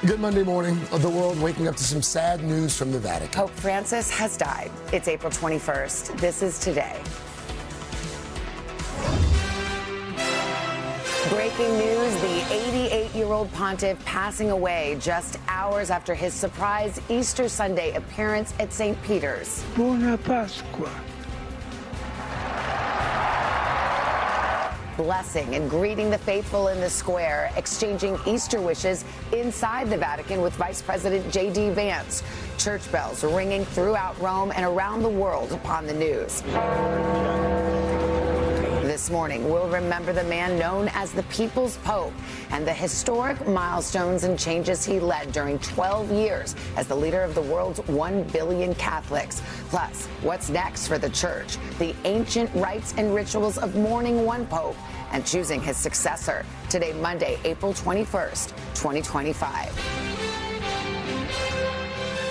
Good Monday morning. The world waking up to some sad news from the Vatican. Pope Francis has died. It's April 21st. This is today. Breaking news, the 88-year-old pontiff passing away just hours after his surprise Easter Sunday appearance at St. Peter's. Buona Pasqua. Blessing and greeting the faithful in the square, exchanging Easter wishes inside the Vatican with Vice President J.D. Vance. Church bells ringing throughout Rome and around the world upon the news. This morning, we'll remember the man known as the People's Pope and the historic milestones and changes he led during 12 years as the leader of the world's 1 billion Catholics. Plus, what's next for the Church, the ancient rites and rituals of mourning one Pope and choosing his successor. Today, Monday, April 21st, 2025.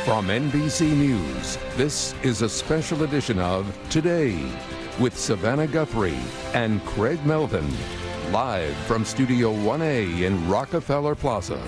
From NBC News, this is a special edition of Today with Savannah Guthrie and Craig Melvin, live from Studio 1A in Rockefeller Plaza.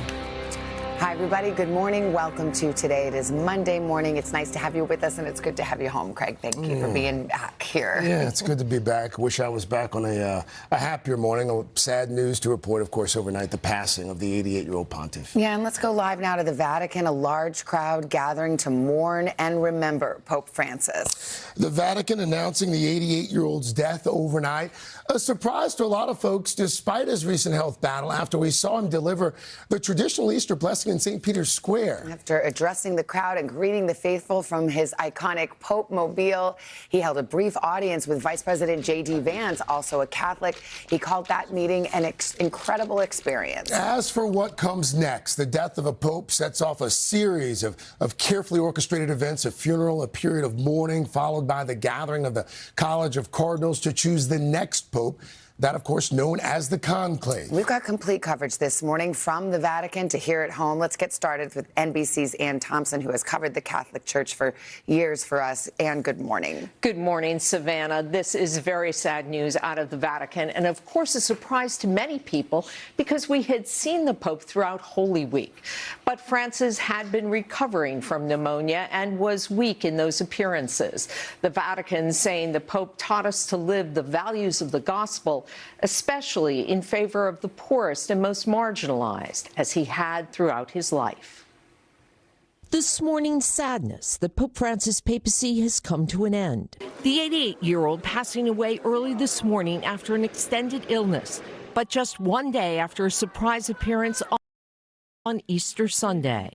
Hi, everybody. Good morning. Welcome to Today. It is Monday morning. It's nice to have you with us, and it's good to have you home, Craig. Thank you for being back here. Yeah, it's good to be back. Wish I was back on a happier morning. Sad news to report, of course, overnight, the passing of the 88-year-old pontiff. Yeah, and let's go live now to the Vatican. A large crowd gathering to mourn and remember Pope Francis. The Vatican announcing the 88-year-old's death overnight. A surprise to a lot of folks, despite his recent health battle, after we saw him deliver the traditional Easter blessing in St. Peter's Square. After addressing the crowd and greeting the faithful from his iconic Pope Mobile, he held a brief audience with Vice President J.D. Vance, also a Catholic. He called that meeting an incredible experience. As for what comes next, the death of a pope sets off a series of carefully orchestrated events, a funeral, a period of mourning, followed by the gathering of the College of Cardinals to choose the next pope. That, of course, known as the Conclave. We've got complete coverage this morning from the Vatican to here at home. Let's get started with NBC's Ann Thompson, who has covered the Catholic Church for years for us. Ann, good morning. Good morning, Savannah. This is very sad news out of the Vatican, and of course a surprise to many people because we had seen the Pope throughout Holy Week. But Francis had been recovering from pneumonia and was weak in those appearances. The Vatican saying the Pope taught us to live the values of the gospel, especially in favor of the poorest and most marginalized, as he had throughout his life. This morning's sadness that Pope Francis' papacy has come to an end. The 88-year-old passing away early this morning after an extended illness, but just one day after a surprise appearance on Easter Sunday.